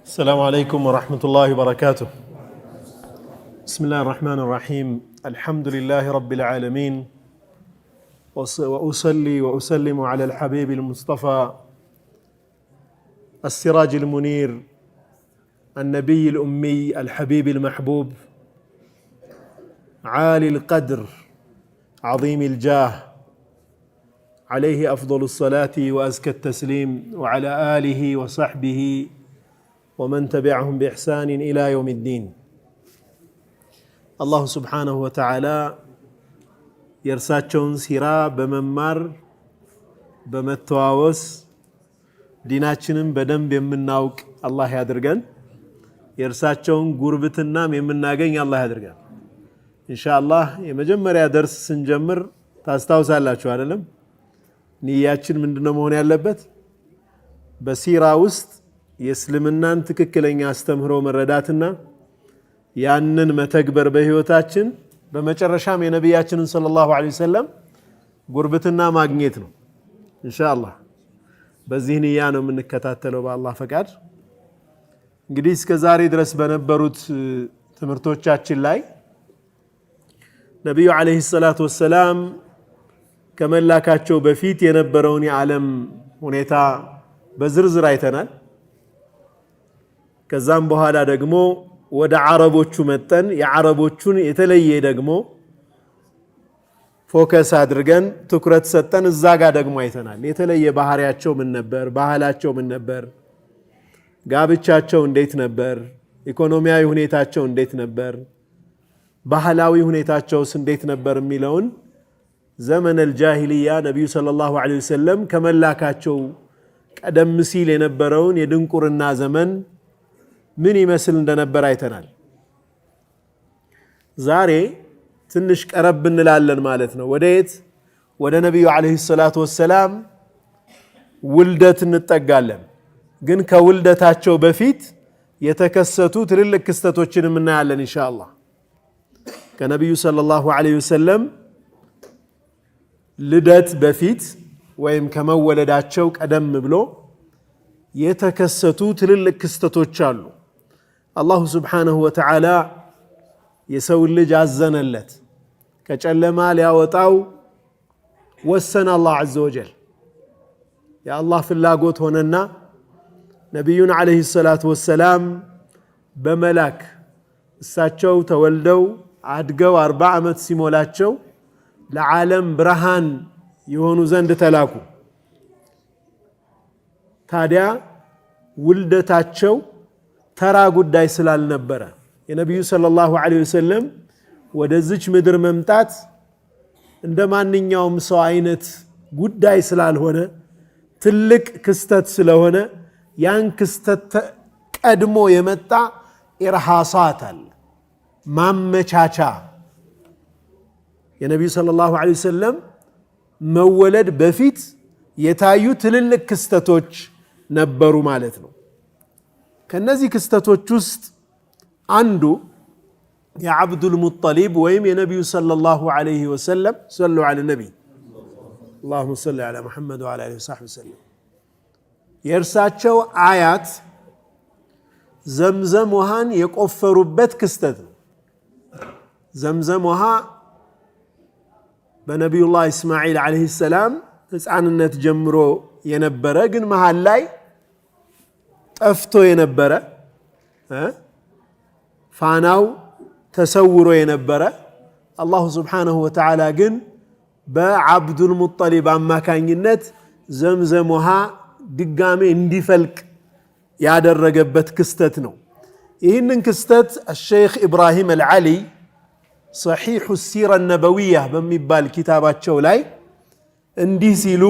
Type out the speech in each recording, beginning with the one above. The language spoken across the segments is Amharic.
السلام عليكم ورحمة الله وبركاته. بسم الله الرحمن الرحيم. الحمد لله رب العالمين، وأصلي وأسلم على الحبيب المصطفى السراج المنير النبي الأمي الحبيب المحبوب عالي القدر عظيم الجاه، عليه أفضل الصلاة وأزكى التسليم، وعلى آله وصحبه ومن تبعهم بإحسان إلى يوم الدين. الله سبحانه وتعالى يرساتشون سيرا بممار بمتواوس ديناتشنم بدن بمناوك الله يادرغن، يرساتشون قربتنا يمناغن الله يادرغن. إن شاء الله يمجمر يا درس سنجمر تاستاوس الله شو عالم نياتشن من دنو مهون يالبت بسيرا وست የእስልምናን ትክክለኛ አስተምህሮ መረዳትና ያንን መተግበር በህይወታችን በመጨረሻም የነብያችንን ሰለላሁ ዐለይሂ ወሰለም ጉርብትና ማግኘት ነው። ኢንሻአላህ በዚህ ንያ ነው የምንከታተለው በአላህ ፈቃድ። እንግዲህ እስከ ዛሬ ድረስ በነበሩት ትምህርቶቻችን ላይ ነብዩ ዐለይሂ ሰላቱ ወሰላም ከመላካቸው በፊት የነበረውን የዓለም ሁኔታ በዝርዝር አይተናል። ከዛም በኋላ ደግሞ ወደ አረቦቹ መጠን የአረቦቹን የተለየ ደግሞ ፎከስ አድርገን ትኩረት ሰጠን እዛ ጋር ደግሞ አይተናል። የተለየ ባህሪያቸው ምን ነበር? ባህላቸው ምን ነበር? ጋብቻቸው እንዴት ነበር? ኢኮኖሚያዊ ሁኔታቸው እንዴት ነበር? ባህላዊ ሁኔታቸውስ እንዴት ነበር የሚለውን ዘመነል ጃሂልያ ነብዩ ሰለላሁ ዐለይሂ ወሰለም ከመላካቸው ቀደም ሲል የነበረውን የድንቁርና ዘመን ምን ይመስል እንደነበር አይተናል። ዛሬ ትንሽ ቀረብ እንላለን ማለት ነው። ወደየት? ወደ ነብዩ አለይሂ ሰላቱ ወሰላም ውልደት እንጠጋለን። ግን ከውልደታቸው በፊት የተከሰቱ ትልልቅ ክስተቶችን እናያለን ኢንሻአላህ። ከነብዩ ሰለላሁ ዐለይሂ ወሰለም ልደት በፊት ወይም ከመወለዳቸው ቀደም ብሎ የተከሰቱ ትልልቅ ክስተቶች አሉ። አላሁ ስብሓነሁ ወተዓላ የሰው ልጅ አዘነለት፣ ከጨለማ ሊያወጣው ወሰነ። አላህ ዐዘ ወጀል የአላህ ፍላጎት ሆነና ነቢዩን ዐለይሂ ሰላቱ ወሰላም በመላክ እሳቸው ተወልደው አድገው 40 ዓመት ሲሞላቸው ለዓለም ብርሃን የሆኑ ዘንድ ተላኩ። ታዲያ ውልደታቸው ተራ ጉዳይ ስላልነበረ የነብዩ ሰለላሁ ዐለይሂ ወሰለም ወደዚች ምድር መምጣት እንደ ማንኛውም ሰው አይነት ጉዳይ ስላልሆነ ትልቅ ክስተት ስለሆነ ያን ክስተት ቀድሞ የመጣ ኢርሃሳት አለ፣ ማመቻቻ። የነብዩ ሰለላሁ ዐለይሂ ወሰለም መወለድ በፊት የታዩ ትልልቅ ክስተቶች ነበሩ ማለት ነው። ከነዚህ ክስተቶች ውስጥ አንዱ የዐብዱል ሙጠሊብ ወይም የነብዩ ሰለላሁ ዐለይሂ ወሰለም ሰሉ ዐለ ነቢይ اللهم صل على محمد وعلى اله وصحبه وسلم የእርሳቸው አያት ዘምዘም ውሃን የቆፈሩበት ክስተት ነው። ዘምዘም ውሃ በነቢዩላህ ኢስማዒል ዐለይሂ ሰላም ሕፃንነት ጀምሮ የነበረ ግን መሃል ላይ ጠፍቶ የነበረ ፋናው ተሰውሮ የነበረ አላሁ ስብሓነሁ ወተዓላ ግን በዐብዱል ሙጠሊብ አማካኝነት ዘምዘም ውሃ ድጋሜ እንዲፈልቅ ያደረገበት ክስተት ነው። ይህንን ክስተት አሸይኽ ኢብራሂም አልዓሊ ሰሒሑ ሲራ ነበዊያ በሚባል ኪታባቸው ላይ እንዲህ ሲሉ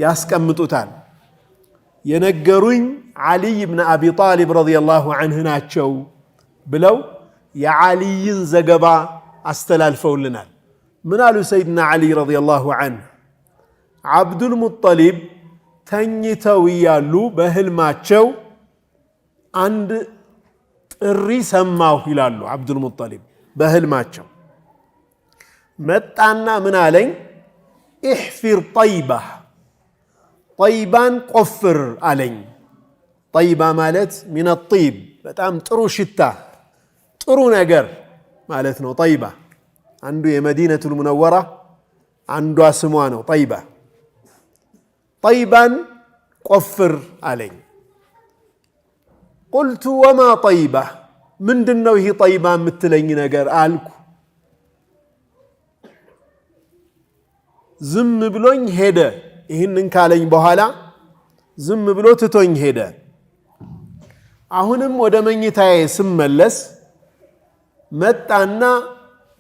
ያስቀምጡታል። የነገሩኝ ዓሊይ ብን አቢ ጣሊብ ረዲየላሁ ዐንሁ ናቸው ብለው የዓሊይን ዘገባ አስተላልፈውልናል። ምን አሉ ሰይድና ዓሊ ረዲየላሁ ዐንሁ? ዐብዱል ሙጠሊብ ተኝተው እያሉ በህልማቸው አንድ ጥሪ ሰማሁ ይላሉ። ዐብዱል ሙጠሊብ በህልማቸው መጣና ምን አለኝ? ኢሕፊር ጠይባ ጠይባን ቆፍር አለኝ። ጠይባ ማለት ሚነ ጢብ በጣም ጥሩ ሽታ ጥሩ ነገር ማለት ነው። ጠይባ አንዱ የመዲነቱል ሙነወራ አንዷ ስሟ ነው ጠይባ። ጠይባን ቆፍር አለኝ። ቁልቱ ወማ ጠይባ ምንድነው ይህ ጠይባ የምትለኝ ነገር አልኩ። ዝም ብሎኝ ሄደ። ይህንን ካለኝ በኋላ ዝም ብሎ ትቶኝ ሄደ። አሁንም ወደ መኝታዬ ስመለስ መጣና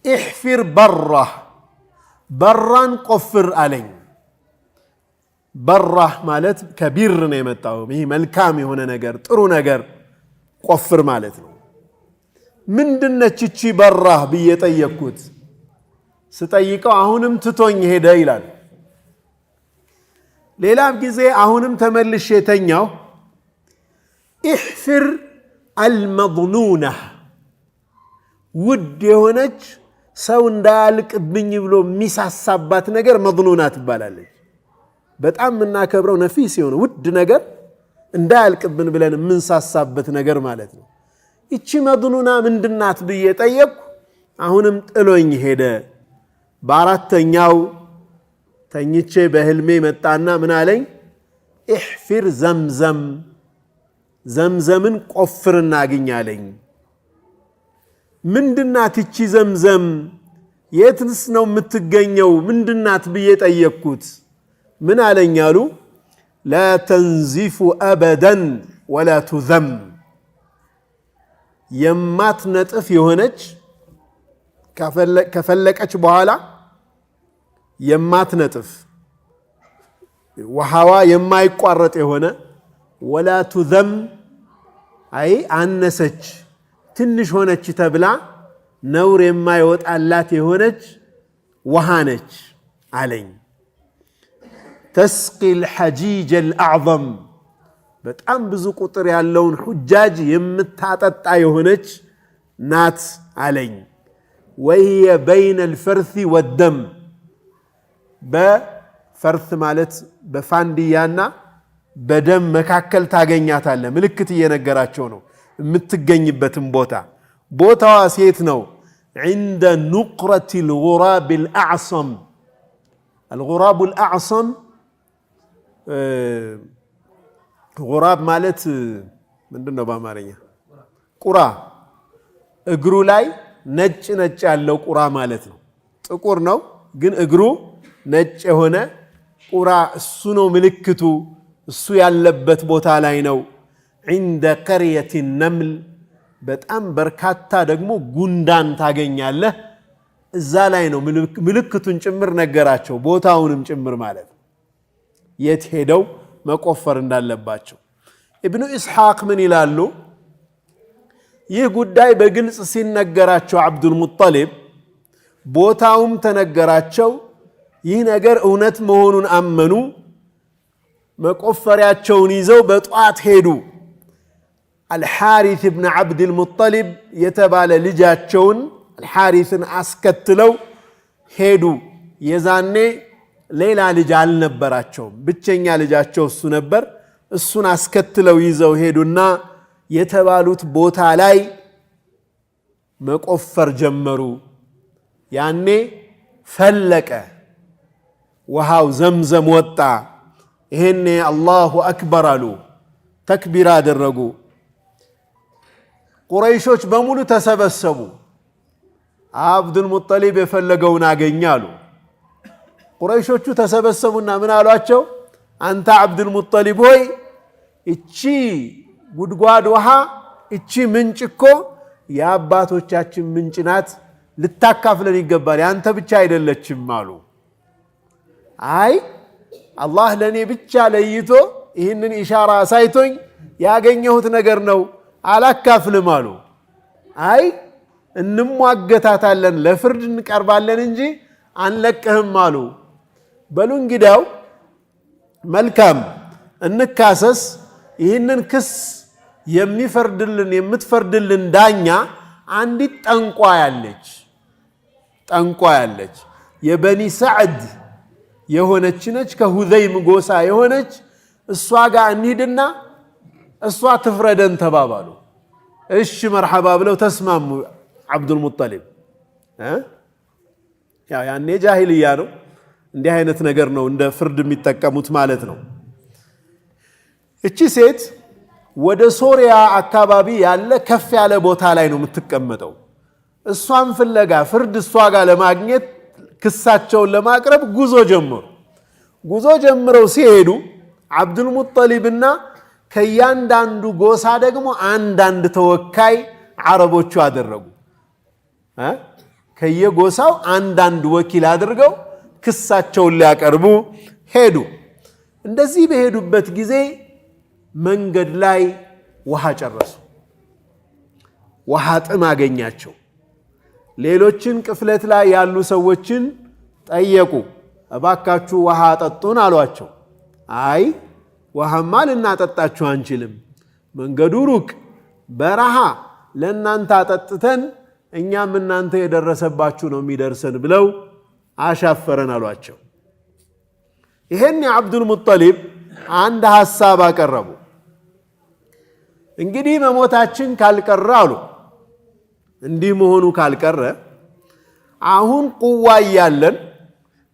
ኢሕፊር በራህ በራን ቆፍር አለኝ። በራህ ማለት ከቢር ነው የመጣው። ይህ መልካም የሆነ ነገር ጥሩ ነገር ቆፍር ማለት ነው። ምንድነች እቺ በራህ ብዬ ጠየቅኩት። ስጠይቀው አሁንም ትቶኝ ሄደ ይላል። ሌላም ጊዜ አሁንም ተመልሼ ተኛው። ኢሕፊር አልመظኑነህ ውድ የሆነች ሰው እንዳያልቅብኝ ብሎ የሚሳሳባት ነገር መظኑና ትባላለች። በጣም የምናከብረው ነፊስ የሆነ ውድ ነገር እንዳያልቅብን ብለን የምንሳሳበት ነገር ማለት ነው። ይቺ መظኑና ምንድናት ብዬ ጠየቅኩ። አሁንም ጥሎኝ ሄደ። በአራተኛው ተኝቼ በህልሜ መጣና ምን አለኝ? ኢሕፊር ዘምዘም ዘምዘምን ቆፍርና አግኝ አለኝ። ምንድናት ይቺ ዘምዘም? የትንስ ነው የምትገኘው? ምንድናት ብዬ ጠየቅኩት። ምን አለኝ አሉ? ላ ተንዚፉ አበደን ወላ ቱዘም የማትነጥፍ የሆነች ከፈለቀች በኋላ የማትነጥፍ ውሃዋ የማይቋረጥ የሆነ ወላ ቱዘም አይ አነሰች ትንሽ ሆነች ተብላ ነውር የማይወጣላት የሆነች ውሃ ነች አለኝ። ተስቂ ልሐጂጅ አልአዕظም በጣም ብዙ ቁጥር ያለውን ሁጃጅ የምታጠጣ የሆነች ናት አለኝ። ወህየ በይነ ልፈርሲ ወደም በፈርስ ማለት በፋንድያና በደም መካከል ታገኛታለ። ምልክት እየነገራቸው ነው የምትገኝበትን ቦታ። ቦታዋ ሴት ነው። عند نقرة الغراب الأعصم الغراب الأعصم غراب ማለት ምንድነው በአማርኛ? ቁራ እግሩ ላይ ነጭ ነጭ ያለው ቁራ ማለት ነው። ጥቁር ነው ግን እግሩ ነጭ የሆነ ቁራ እሱ ነው ምልክቱ። እሱ ያለበት ቦታ ላይ ነው። عند قرية النمل በጣም በርካታ ደግሞ ጉንዳን ታገኛለህ። እዛ ላይ ነው ምልክቱን ጭምር ነገራቸው፣ ቦታውንም ጭምር ማለት ነው፣ የት ሄደው መቆፈር እንዳለባቸው። ኢብኑ ኢስሐቅ ምን ይላሉ? ይህ ጉዳይ በግልጽ ሲነገራቸው አብዱል ሙጠሊብ ቦታውም ተነገራቸው። ይህ ነገር እውነት መሆኑን አመኑ። መቆፈሪያቸውን ይዘው በጧት ሄዱ። አልሓሪስ ብን ዓብድል ሙጠሊብ የተባለ ልጃቸውን አልሓሪስን አስከትለው ሄዱ። የዛኔ ሌላ ልጅ አልነበራቸውም፣ ብቸኛ ልጃቸው እሱ ነበር። እሱን አስከትለው ይዘው ሄዱና የተባሉት ቦታ ላይ መቆፈር ጀመሩ። ያኔ ፈለቀ፣ ውሃው ዘምዘም ወጣ። ይሄኔ አላሁ አክበር አሉ፣ ተክቢር አደረጉ። ቁረይሾች በሙሉ ተሰበሰቡ። አብዱል ሙጠሊብ የፈለገውን አገኘ አሉ። ቁረይሾቹ ተሰበሰቡና ምን አሏቸው? አንተ አብዱል ሙጠሊብ ሆይ እቺ ጉድጓድ ውሃ እቺ ምንጭ እኮ የአባቶቻችን ምንጭ ናት፣ ልታካፍለን ይገባል፣ ያንተ ብቻ አይደለችም አሉ። አይ አላህ ለኔ ብቻ ለይቶ ይህንን ኢሻራ አሳይቶኝ ያገኘሁት ነገር ነው፣ አላካፍልም አሉ። አይ እንሟገታታለን፣ ለፍርድ እንቀርባለን እንጂ አንለቅህም አሉ። በሉ እንግዲያው መልካም እንካሰስ። ይህንን ክስ የምትፈርድልን ዳኛ አንዲት ጠንቋይ አለች፣ የበኒ ሰዕድ የሆነች ነች፣ ከሁዘይም ጎሳ የሆነች። እሷ ጋር እንሂድና እሷ ትፍረደን ተባባሉ። እሺ መርሐባ ብለው ተስማሙ። አብዱል ሙጠሊብ ያኔ ጃሂልያ ነው፣ እንዲህ አይነት ነገር ነው እንደ ፍርድ የሚጠቀሙት ማለት ነው። እቺ ሴት ወደ ሶሪያ አካባቢ ያለ ከፍ ያለ ቦታ ላይ ነው የምትቀመጠው። እሷን ፍለጋ ፍርድ እሷ ጋር ለማግኘት ክሳቸውን ለማቅረብ ጉዞ ጀመሩ። ጉዞ ጀምረው ሲሄዱ አብዱል ሙጠሊብና ከያንዳንዱ ጎሳ ደግሞ አንዳንድ ተወካይ አረቦቹ አደረጉ። ከየጎሳው አንዳንድ ወኪል አድርገው ክሳቸውን ሊያቀርቡ ሄዱ። እንደዚህ በሄዱበት ጊዜ መንገድ ላይ ውሃ ጨረሱ። ውሃ ጥም አገኛቸው። ሌሎችን ቅፍለት ላይ ያሉ ሰዎችን ጠየቁ። እባካችሁ ውሃ አጠጡን አሏቸው። አይ ውሃማ ልናጠጣችሁ አንችልም፣ መንገዱ ሩቅ በረሃ፣ ለእናንተ አጠጥተን እኛም እናንተ የደረሰባችሁ ነው የሚደርሰን ብለው አሻፈረን አሏቸው። ይሄን የአብዱል ሙጠሊብ አንድ ሐሳብ አቀረቡ። እንግዲህ መሞታችን ካልቀረ አሉ፣ እንዲህ መሆኑ ካልቀረ አሁን ቁዋ እያለን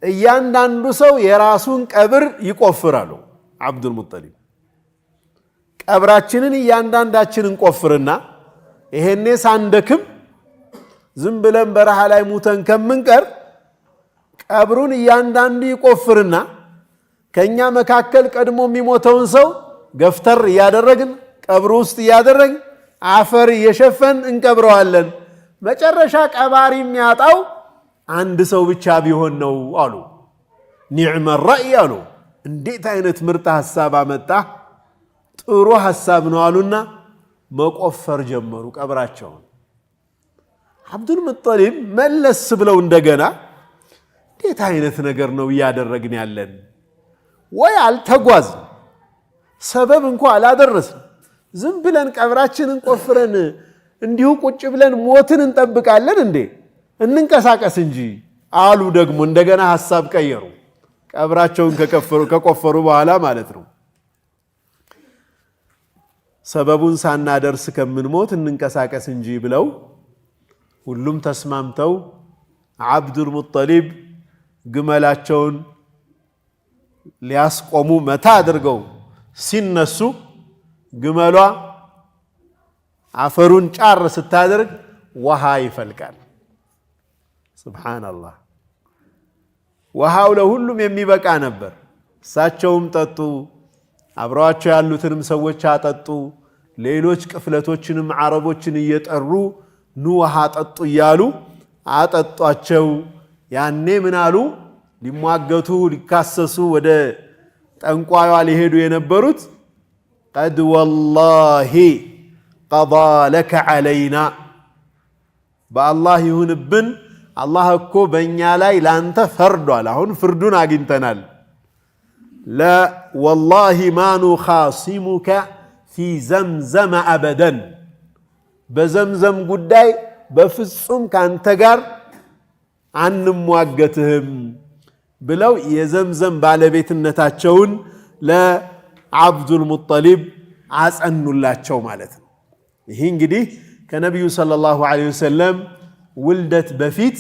እያንዳንዱ ሰው የራሱን ቀብር ይቆፍራሉ። አብዱል ሙጠሊብ ቀብራችንን እያንዳንዳችንን ቆፍርና ይሄኔ ሳንደክም ዝም ብለን በረሃ ላይ ሙተን ከምንቀር ቀብሩን እያንዳንዱ ይቆፍርና ከኛ መካከል ቀድሞ የሚሞተውን ሰው ገፍተር እያደረግን ቀብሩ ውስጥ እያደረግን አፈር እየሸፈን እንቀብረዋለን። መጨረሻ ቀባሪ የሚያጣው አንድ ሰው ብቻ ቢሆን ነው አሉ። ኒዕመ ረእይ አሉ። እንዴት አይነት ምርጥ ሐሳብ አመጣ! ጥሩ ሐሳብ ነው አሉና መቆፈር ጀመሩ ቀብራቸውን። አብዱል ሙጠሊብ መለስ ብለው እንደገና እንዴት አይነት ነገር ነው እያደረግን ያለን? ወይ አልተጓዝን፣ ሰበብ እንኳ አላደረስን፣ ዝም ብለን ቀብራችንን ቆፍረን እንዲሁ ቁጭ ብለን ሞትን እንጠብቃለን እንዴ? እንንቀሳቀስ እንጂ አሉ። ደግሞ እንደገና ሐሳብ ቀየሩ። ቀብራቸውን ከቆፈሩ በኋላ ማለት ነው። ሰበቡን ሳናደርስ ከምንሞት እንንቀሳቀስ እንጂ ብለው ሁሉም ተስማምተው አብዱል ሙጠሊብ ግመላቸውን ሊያስቆሙ መታ አድርገው ሲነሱ ግመሏ አፈሩን ጫር ስታደርግ ውሃ ይፈልቃል። ሱብሓነላህ። ውሃው ለሁሉም የሚበቃ ነበር። እሳቸውም ጠጡ፣ አብረዋቸው ያሉትንም ሰዎች አጠጡ። ሌሎች ቅፍለቶችንም አረቦችን እየጠሩ ኑ ውሃ ጠጡ እያሉ አጠጧቸው። ያኔ ምን አሉ? ሊሟገቱ ሊካሰሱ ወደ ጠንቋዩዋ ሊሄዱ የነበሩት ቀድ ወላሂ ቀዳ ለከ ዐለይና፣ በአላህ ይሁንብን፣ አላህ እኮ በእኛ ላይ ላንተ ፈርዷል፣ አሁን ፍርዱን አግኝተናል። ወላሂ ማ ኑኻሲሙከ ፊ ዘምዘመ አበደን፣ በዘምዘም ጉዳይ በፍጹም ካንተ ጋር አንሟገትህም ብለው የዘምዘም ባለቤትነታቸውን ለአብዱል ሙጠሊብ አጸኑላቸው ማለት ነው። ይህ እንግዲህ ከነቢዩ ሰለላሁ ዐለይሂ ወሰለም ውልደት በፊት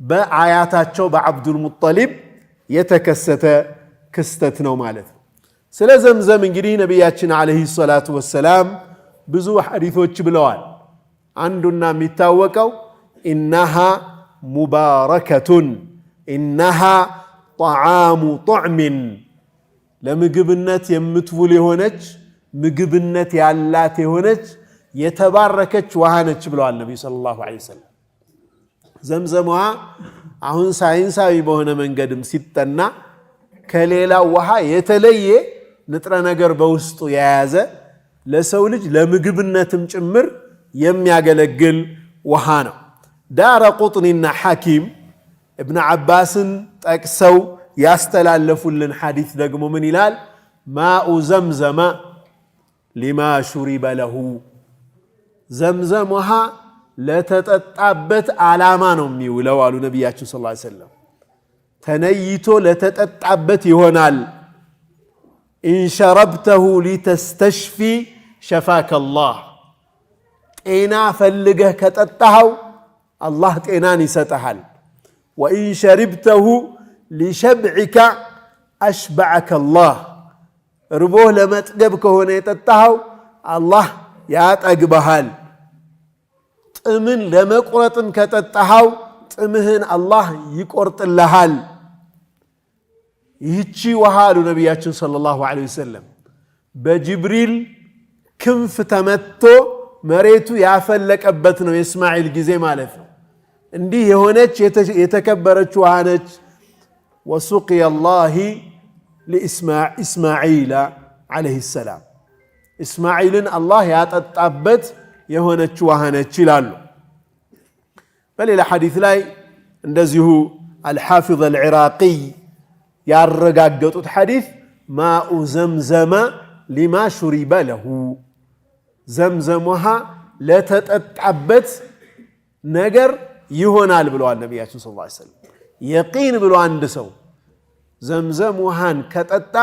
በአያታቸው በአብዱል ሙጠሊብ የተከሰተ ክስተት ነው ማለት ነው። ስለ ዘምዘም እንግዲህ ነቢያችን ዐለይሂ ሰላቱ ወሰላም ብዙ ሐዲቶች ብለዋል። አንዱና የሚታወቀው ኢነሃ ሙባረከቱን ኢነሃ ጣዓሙ ጡዕሚን፣ ለምግብነት የምትውል የሆነች ምግብነት ያላት የሆነች የተባረከች ውሃ ነች ብለዋል ነቢዩ ሰለላሁ ዐለይሂ ወሰለም። ዘምዘም ውሃ አሁን ሳይንሳዊ በሆነ መንገድም ሲጠና ከሌላው ውሃ የተለየ ንጥረ ነገር በውስጡ የያዘ ለሰው ልጅ ለምግብነትም ጭምር የሚያገለግል ውሃ ነው። ዳረ ቁጥኒና ሐኪም እብን ዓባስን ጠቅሰው ያስተላለፉልን ሐዲት ደግሞ ምን ይላል? ማኡ ዘምዘመ ሊማ ሹሪበ ለሁ፣ ዘምዘም ውሃ ለተጠጣበት ዓላማ ነው የሚውለው አሉ ነቢያችን ሰለላሁ ዐለይሂ ወሰለም። ተነይቶ ለተጠጣበት ይሆናል። ኢንሸረብተሁ ሊተስተሽፊ ሸፋከ አላህ ጤና ፈልገህ ከጠጣኸው አላህ ጤናን ይሰጠሃል። ወኢን ሸሪብተሁ ሊሸብዕከ አሽበዐከ አላህ ርቦህ ለመጥገብ ከሆነ የጠጣኸው አላህ ያጠግበሃል። ጥምን ለመቁረጥም ከጠጣኸው ጥምህን አላህ ይቆርጥልሃል። ይህቺ ውሃ አሉ ነቢያችን ሰለላሁ ዐለይሂ ወሰለም በጅብሪል ክንፍ ተመቶ መሬቱ ያፈለቀበት ነው የእስማዒል ጊዜ ማለት ነው። እንዲህ የሆነች የተከበረች ውሃ ነች። ወሱቅየ አላህ ለኢስማዒል ዐለይሂ ሰላም እስማዒልን አላህ ያጠጣበት የሆነች ውሃ ነች ይላሉ። በሌላ ሐዲስ ላይ እንደዚሁ አልሓፊዝ አልዕራቂ ያረጋገጡት ሐዲስ ማኡ ዘምዘመ ሊማ ሹሪበ ለሁ ዘምዘም ውሃ ለተጠጣበት ነገር ይሆናል ብለዋል ነቢያችን ሰለላሁ ዐለይሂ ወሰለም። የቂን ብሎ አንድ ሰው ዘምዘም ውሃን ከጠጣ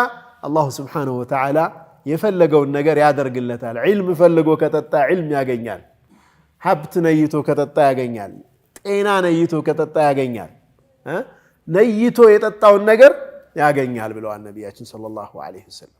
አላሁ ስብሓነሁ ወተዓላ የፈለገውን ነገር ያደርግለታል። ዒልም ፈልጎ ከጠጣ ዒልም ያገኛል። ሀብት ነይቶ ከጠጣ ያገኛል። ጤና ነይቶ ከጠጣ ያገኛል። ነይቶ የጠጣውን ነገር ያገኛል ብለዋል ነቢያችን ሰለላሁ ዐለይሂ ወሰለም።